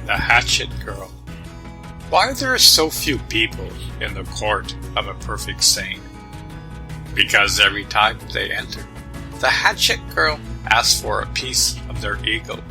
The Hatchet Girl. Why are there so few people in the court of a perfect saint? Because every time they enter, the Hatchet Girl asks for a piece of their ego,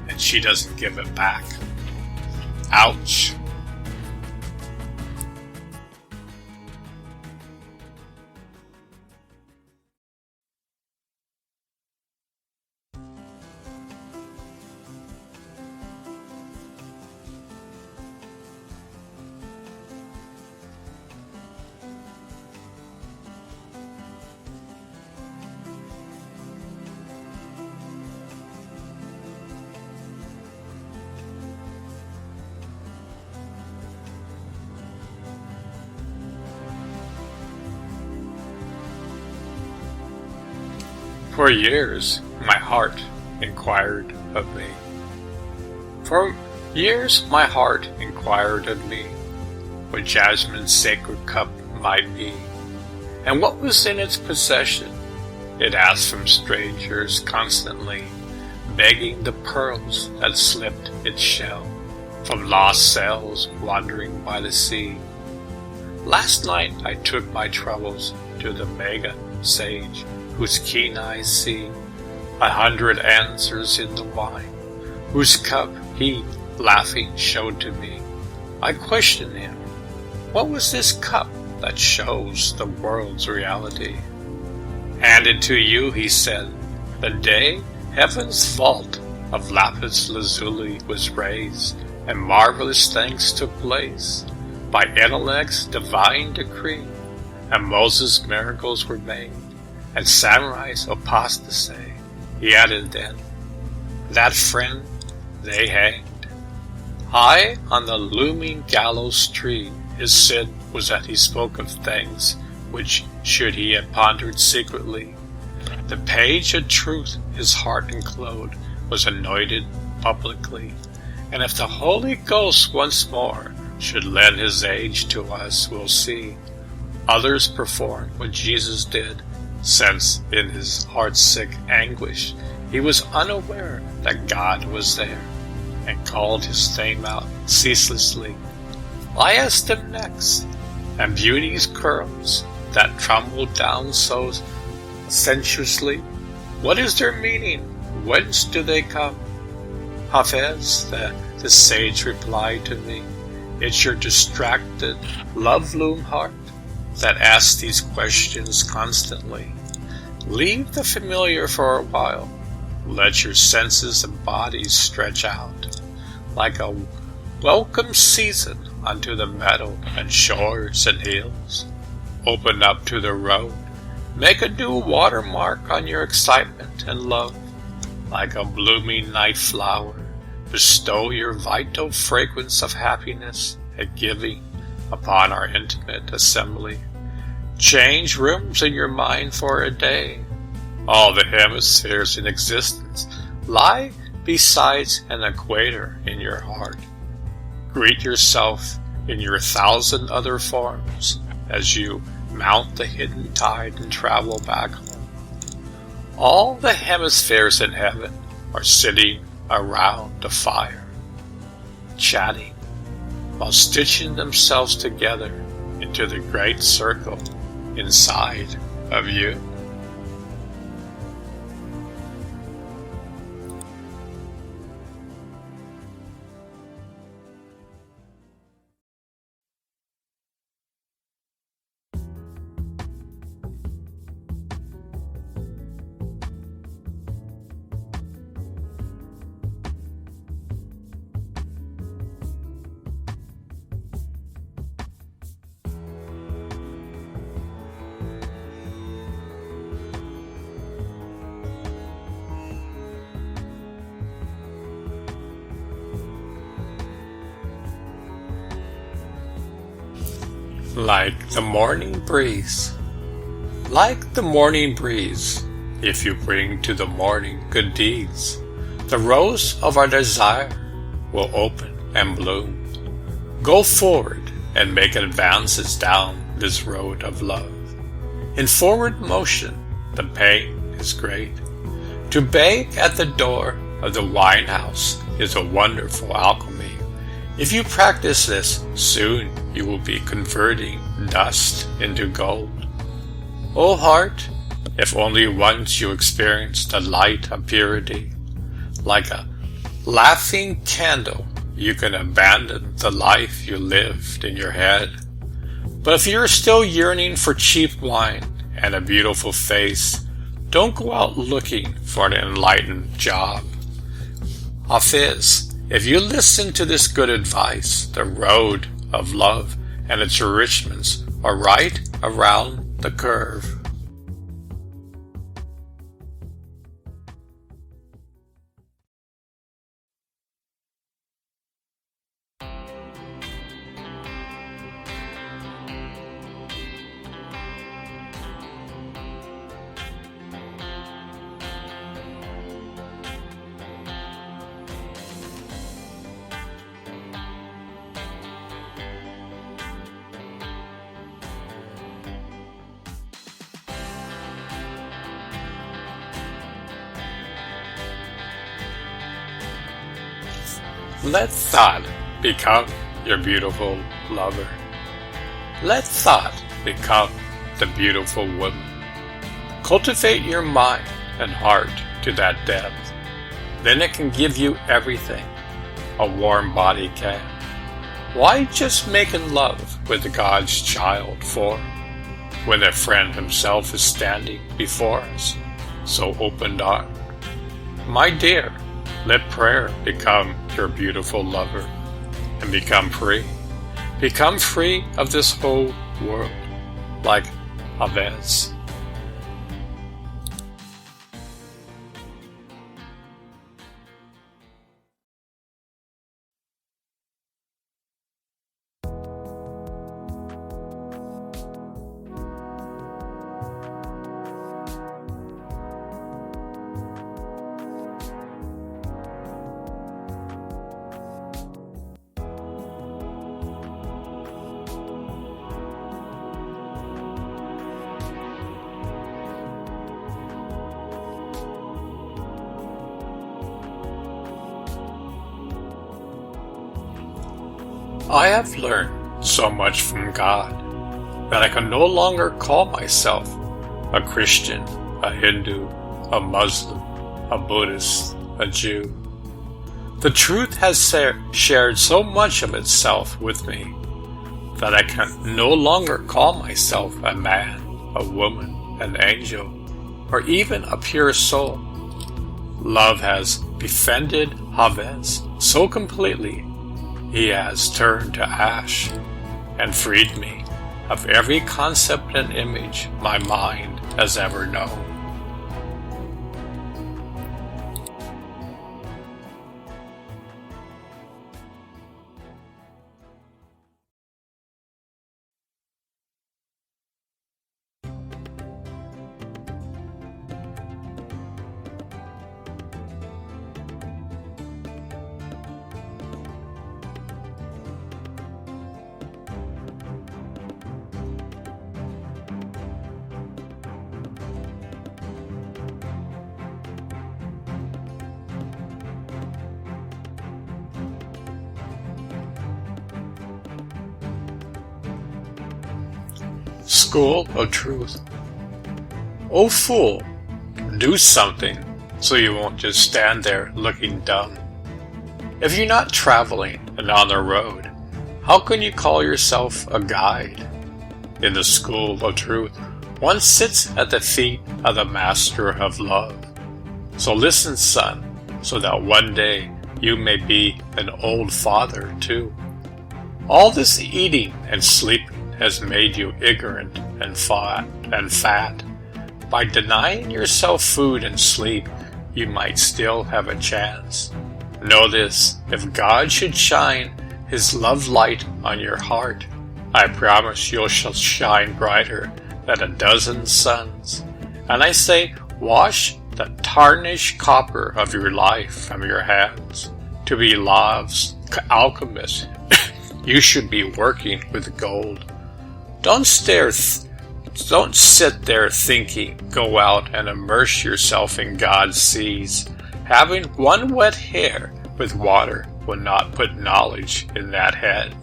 and she doesn't give it back. Ouch. For years, my heart inquired of me. For years, my heart inquired of me what Jasmine's sacred cup might be, and what was in its possession. It asked from strangers constantly, begging the pearls that slipped its shell from lost sails wandering by the sea. Last night I took my troubles to the mega sage, whose keen eyes see 100 answers in the wine, whose cup he, laughing, showed to me. I questioned him, what was this cup that shows the world's reality? Handed to you, he said, the day heaven's vault of lapis lazuli was raised, and marvelous things took place by intellect's divine decree, and Moses' miracles were made, and samurai's apostasy. He added then, that friend they hanged. High on the looming gallows tree, his sin was that he spoke of things which, should he have pondered secretly, the page of truth his heart enclosed was anointed publicly. And if the Holy Ghost once more should lend his age to us, we'll see others perform what Jesus did, since in his heart-sick anguish he was unaware that God was there, and called his name out ceaselessly. I asked him next, and beauty's curls that trembled down so sensuously, what is their meaning? Whence do they come? Hafiz, the sage, replied to me, it's your distracted, love-loom heart that asks these questions constantly. Leave the familiar for a while. Let your senses and bodies stretch out like a welcome season unto the meadow and shores and hills. Open up to the road. Make a new watermark on your excitement and love. Like a blooming night flower, bestow your vital fragrance of happiness and giving upon our intimate assembly. Change rooms in your mind for a day. All the hemispheres in existence lie besides an equator in your heart. Greet yourself in your 1,000 other forms as you mount the hidden tide and travel back home. All the hemispheres in heaven are sitting around a fire, chatting while stitching themselves together into the great circle inside of you. Like the morning breeze. Like the morning breeze, if you bring to the morning good deeds, the rose of our desire will open and bloom. Go forward and make advances down this road of love. In forward motion, the pain is great. To beg at the door of the wine house is a wonderful alchemy If you practice this, soon you will be converting dust into gold. O heart, if only once you experience the light of purity, like a laughing candle, you can abandon the life you lived in your head. But if you're still yearning for cheap wine and a beautiful face, don't go out looking for an enlightened job. Hafiz, if you listen to this good advice, the road of love and its enrichments are right around the curve. Let thought become your beautiful lover. Let thought become the beautiful woman. Cultivate your mind and heart to that depth. Then it can give you everything a warm body can. Why just making love with God's child for, when a friend himself is standing before us, so open-armed? My dear, let prayer become your beautiful lover and become free. Become free of this whole world, like Hafiz. I have learned so much from God that I can no longer call myself a Christian, a Hindu, a Muslim, a Buddhist, a Jew. The truth has shared so much of itself with me that I can no longer call myself a man, a woman, an angel, or even a pure soul. Love has befriended Hafiz so completely he has turned to ash and freed me of every concept and image my mind has ever known. School of Truth. O fool, do something so you won't just stand there looking dumb. If you're not traveling and on the road, how can you call yourself a guide? In the School of Truth, one sits at the feet of the Master of Love. So listen, son, so that one day you may be an old father too. All this eating and sleeping has made you ignorant and fat. By denying yourself food and sleep, you might still have a chance. Know this, if God should shine His love light on your heart, I promise you shall shine brighter than a dozen suns. And I say, wash the tarnished copper of your life from your hands. To be love's alchemist, you should be working with gold. Don't sit there thinking. Go out and immerse yourself in God's seas, having one wet hair with water will not put knowledge in that head.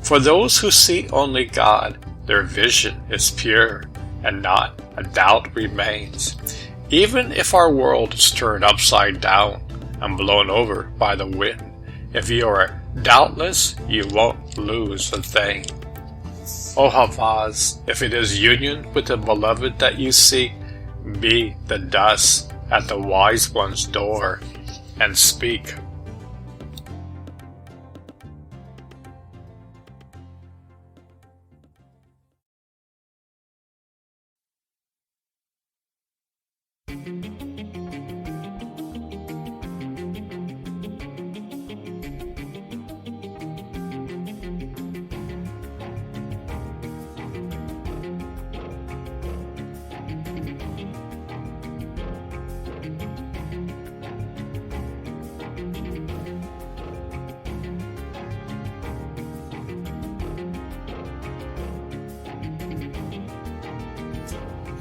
For those who see only God, their vision is pure, and not a doubt remains. Even if our world is turned upside down and blown over by the wind, if you are doubtless, you won't lose a thing. O Hafiz, if it is union with the beloved that you seek, be the dust at the wise one's door and speak.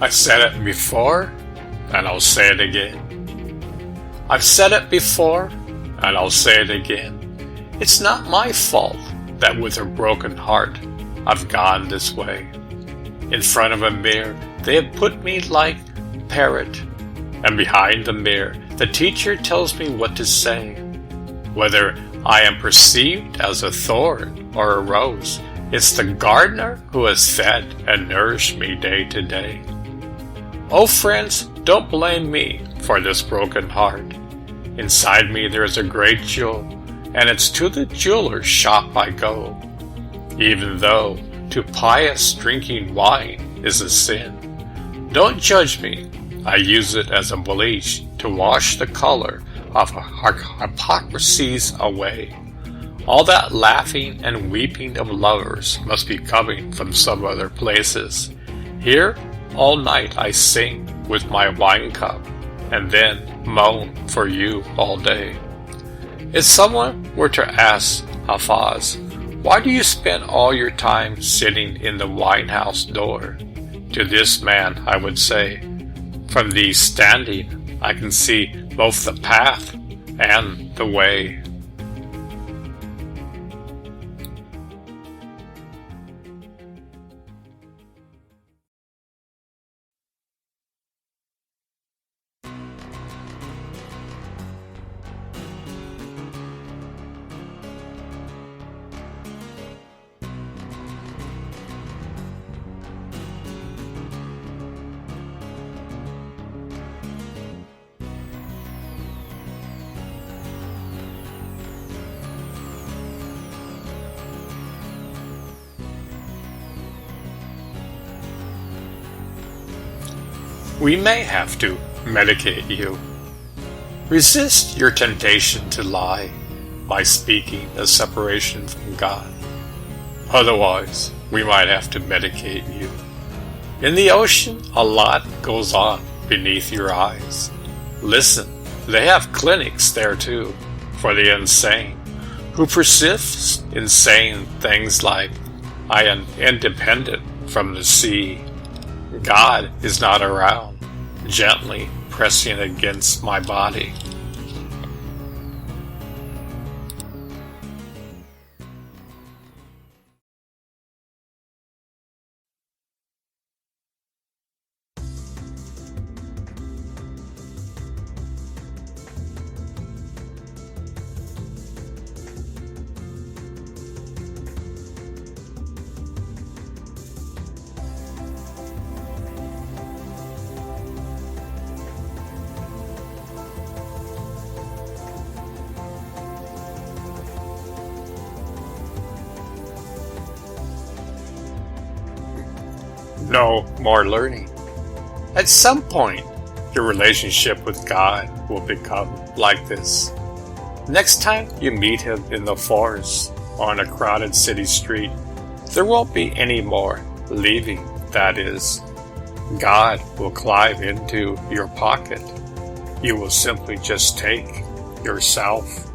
I said it before, and I'll say it again. I've said it before, and I'll say it again. It's not my fault that with a broken heart I've gone this way. In front of a mirror they have put me like a parrot, and behind the mirror the teacher tells me what to say. Whether I am perceived as a thorn or a rose, it's the gardener who has fed and nourished me day to day. Oh friends, don't blame me for this broken heart. Inside me there is a great jewel, and it's to the jeweler's shop I go. Even though to pious drinking wine is a sin, don't judge me, I use it as a bleach to wash the color of hypocrisies away. All that laughing and weeping of lovers must be coming from some other places. Here, all night I sing with my wine cup, and then moan for you all day. If someone were to ask Hafiz, why do you spend all your time sitting in the winehouse door? To this man I would say, from thee standing I can see both the path and the way. We may have to medicate you. Resist your temptation to lie by speaking a separation from God. Otherwise, we might have to medicate you. In the ocean, a lot goes on beneath your eyes. Listen, they have clinics there too, for the insane, who persists in saying things like, I am independent from the sea. God is not around, gently pressing against my body. No more learning. At some point, your relationship with God will become like this. Next time you meet Him in the forest or on a crowded city street, there won't be any more leaving, that is. God will climb into your pocket. You will simply just take yourself